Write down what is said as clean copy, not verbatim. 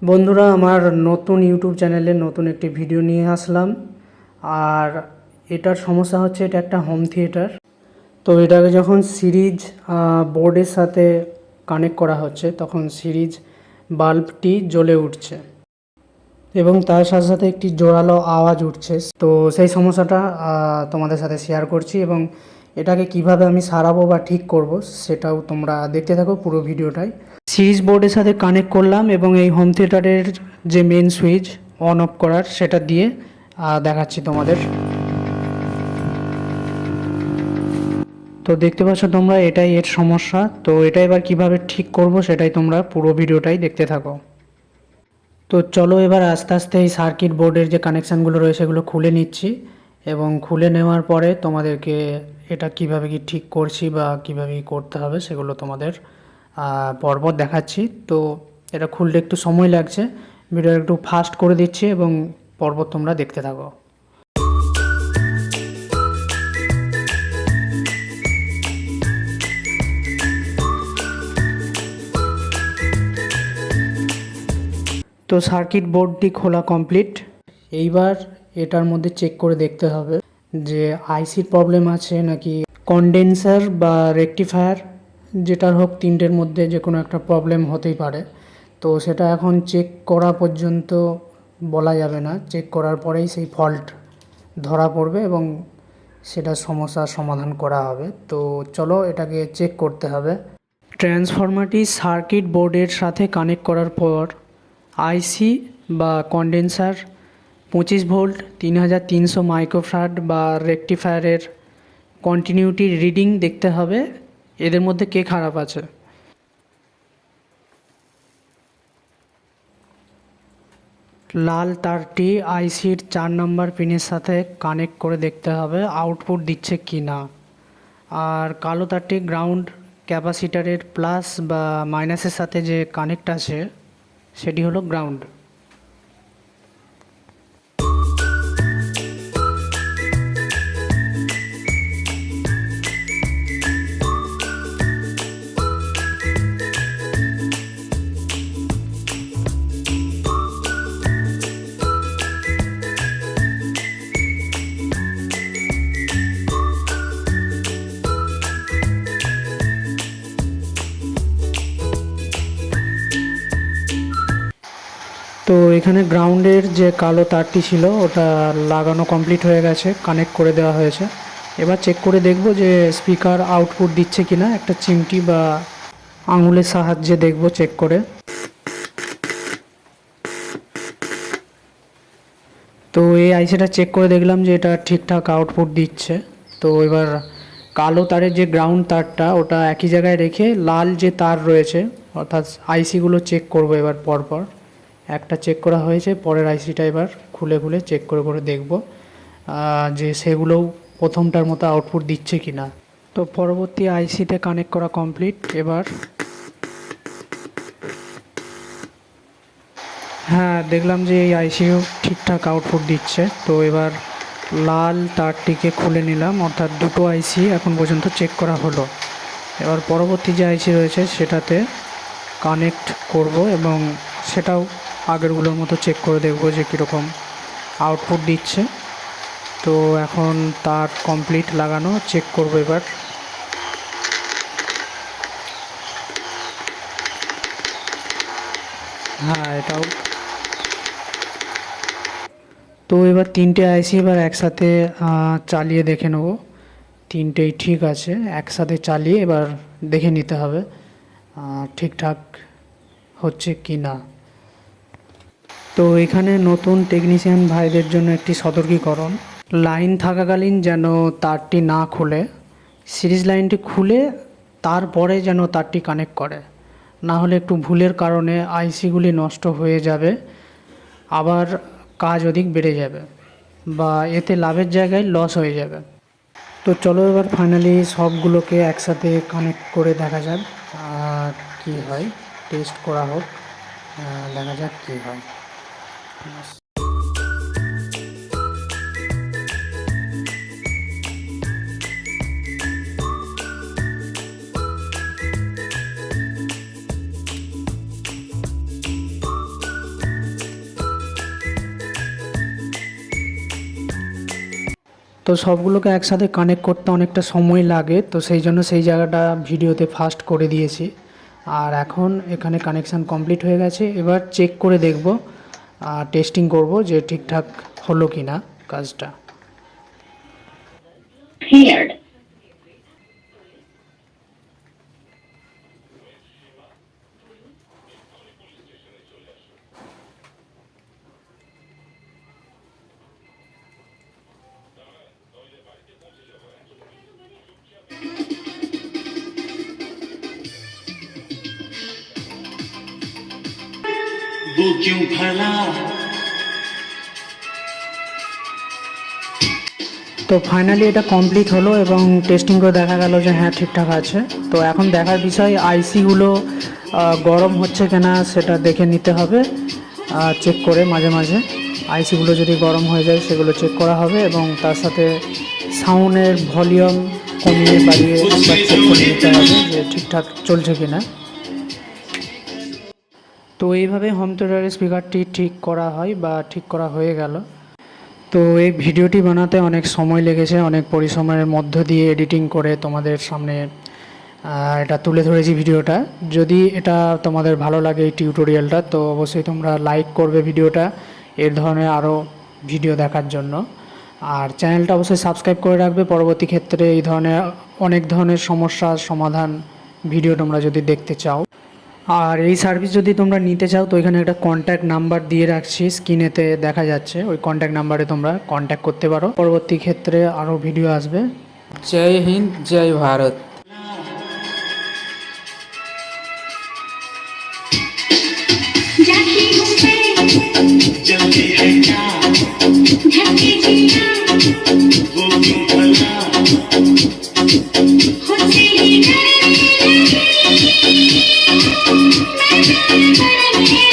বন্ধুরা, আমার নতুন ইউটিউব চ্যানেলে নতুন একটি ভিডিও নিয়ে আসলাম। আর এটার সমস্যা হচ্ছে, এটা একটা হোম থিয়েটার। তো এটাকে যখন সিরিজ বোর্ডের সাথে কানেক্ট করা হচ্ছে তখন সিরিজ বাল্বটি জ্বলে উঠছে এবং তার সাথে সাথে একটি জোরালো আওয়াজ উঠছে। তো সেই সমস্যাটা তোমাদের সাথে শেয়ার করছি এবং এটাকে কিভাবে আমি সারাবো বা ঠিক করব সেটাও তোমরা দেখতে থাকো পুরো ভিডিওটাই। সিরিজ বোর্ডের সাথে কানেক্ট করলাম এবং এই হোম থিয়েটারের যে মেন সুইচ অন অফ করার সেটা দিয়ে দেখাচ্ছি তোমাদের। তো দেখতে পাচ্ছ তোমরা, এটাই এর সমস্যা। তো এটা এবার কিভাবে ঠিক করব সেটাই তোমরা পুরো ভিডিওটাই দেখতে থাকো। তো চলো এবার আস্তে আস্তে এই সার্কিট বোর্ডের যে কানেকশানগুলো রয়েছে সেগুলো খুলে নিচ্ছি এবং খুলে নেওয়ার পরে তোমাদেরকে এটা কিভাবে কি ঠিক করছি বা কিভাবে কি করতে হবে সেগুলো তোমাদের পরপর দেখাচ্ছি। তো এটা খুলতে একটু সময় লাগছে, ভিডিও একটু ফাস্ট করে দিচ্ছি এবং পরপর তোমরা দেখতে থাকো। তো সার্কিট বোর্ডটি খোলা কমপ্লিট। এইবার এটার মধ্যে চেক করে দেখতে হবে যে আইসির প্রবলেম আছে নাকি কনডেন্সার বা রেকটিফায়ার, যেটার হোক তিনটের মধ্যে যে কোনো একটা প্রবলেম হতেই পারে। তো সেটা এখন চেক করা পর্যন্ত বলা যাবে না, চেক করার পরেই সেই ফল্ট ধরা পড়বে এবং সেটা সমস্যার সমাধান করা হবে। তো চলো এটাকে চেক করতে হবে। ট্রান্সফরমারটি সার্কিট বোর্ডের সাথে কানেক্ট করার পর আইসি বা কনডেন্সার 25 ভোল্ট 3300 মাইক্রোফ্যারাড বা রেকটিফায়ারের কন্টিনিউটি রিডিং দেখতে হবে, এদের মধ্যে কে খারাপ আছে। লাল তারটি আইসির 4 নম্বর পিনের সাথে কানেক্ট করে দেখতে হবে আউটপুট দিচ্ছে কি না। আর কালো তারটি গ্রাউন্ড ক্যাপাসিটারের প্লাস বা মাইনাসের সাথে যে কানেক্ট আছে সেটি হলো গ্রাউন্ড। তো এখানে গ্রাউন্ডের যে কালো তারটি ছিল ওটা লাগানো কমপ্লিট হয়ে গেছে, কানেক্ট করে দেওয়া হয়েছে। এবার চেক করে দেখব যে স্পিকার আউটপুট দিচ্ছে কিনা, একটা চিমটি বা আঙুলের সাহায্যে দেখব চেক করে। তো এই আইসিটা চেক করে দেখলাম যে এটা ঠিকঠাক আউটপুট দিচ্ছে। তো এবার কালো তারের যে গ্রাউন্ড তারটা ওটা একই জায়গায় রেখে লাল যে তার রয়েছে অর্থাৎ আইসিগুলো চেক করব এবার পরপর। একটা চেক করা হয়েছে, পরের আইসিটা এবার খুলে খুলে চেক করে করে দেখব যে সেগুলোও প্রথমটার মতো আউটপুট দিচ্ছে কি না। তো পরবর্তী আইসিতে কানেক্ট করা কমপ্লিট। এবার হ্যাঁ, দেখলাম যে এই আইসিও ঠিকঠাক আউটপুট দিচ্ছে। তো এবার লাল তারটিকে খুলে নিলাম, অর্থাৎ দুটো আইসি এখন পর্যন্ত চেক করা হলো। এবার পরবর্তী যে আইসি রয়েছে সেটাতে কানেক্ট করব এবং সেটাও আগেরগুলোর মতো চেক করে দেখব যে কীরকম আউটপুট দিচ্ছে। তো এখন তার কমপ্লিট লাগানো, চেক করব এবার। হ্যাঁ, এটাও। তো এবার তিনটে আইসি এবার একসাথে চালিয়ে দেখে নেব তিনটেই ঠিক আছে। একসাথে চালিয়ে এবার দেখে নিতে হবে ঠিকঠাক হচ্ছে কি না। তো এখানে নতুন টেকনিশিয়ান ভাইদের জন্য একটি সতর্কীকরণ, লাইন থাকাকালীন যেন তারটি না খুলে, সিরিজ লাইনটি খুলে তারপরে যেন তারটি কানেক্ট করে, না হলে একটু ভুলের কারণে আইসিগুলি নষ্ট হয়ে যাবে, আবার কাজ অধিক বেড়ে যাবে বা এতে লাভের জায়গায় লস হয়ে যাবে। তো চলো এবার ফাইনালি সবগুলোকে একসাথে কানেক্ট করে দেখা যাক আর কী হয়, টেস্ট করা হোক, দেখা যাক কী হয়। তো সবগুলোকে একসাথে কানেক্ট করতে অনেকটা সময় লাগে, তো সেই জন্য সেই জায়গাটা ভিডিওতে ফাস্ট করে দিয়েছি। আর এখন এখানে কানেকশান কমপ্লিট হয়ে গেছে। এবার চেক করে দেখব, টেস্টিং করব যে ঠিকঠাক হলো কি না কাজটা। वो क्यों भला। তো ফাইনালি এটা কমপ্লিট হলো এবং টেস্টিং করে দেখা গেল যে হ্যাঁ ঠিকঠাক আছে। তো এখন দেখার বিষয় আইসিগুলো গরম হচ্ছে কিনা সেটা দেখে নিতে হবে, চেক করে মাঝে মাঝে আইসিগুলো যদি গরম হয়ে যায় সেগুলো চেক করা হবে, এবং তার সাথে সাউন্ডের ভলিউম কমিয়ে বাড়িয়ে একবার চেক করে নিতে হবে যে ঠিকঠাক চলছে কিনা। তো এইভাবে হোম থিয়েটারের স্পিকারটি ঠিক করা হয় বা ঠিক করা হয়ে গেল। তো এই ভিডিওটি বানাতে অনেক সময় লেগেছে, অনেক পরিশ্রমের মধ্য দিয়ে এডিটিং করে তোমাদের সামনে এটা তুলে ধরেছি ভিডিওটা। যদি এটা তোমাদের ভালো লাগে এই টিউটোরিয়ালটা, তো অবশ্যই তোমরা লাইক করবে ভিডিওটা এর ধরনের আরও ভিডিও দেখার জন্য। আর চ্যানেলটা অবশ্যই সাবস্ক্রাইব করে রাখবে, পরবর্তী ক্ষেত্রে এই ধরনের অনেক ধরনের সমস্যার সমাধান ভিডিও তোমরা যদি দেখতে চাও। আর এই সার্ভিস যদি তোমরা নিতে চাও তো এখানে একটা কন্ট্যাক্ট নাম্বার দিয়ে রাখছি, স্ক্রিনেতে দেখা যাচ্ছে, ওই কন্ট্যাক্ট নাম্বারে তোমরা কন্ট্যাক্ট করতে পারো। পরবর্তী ক্ষেত্রে আরও ভিডিও আসবে। जय हिंद जय भारत। जल्दी है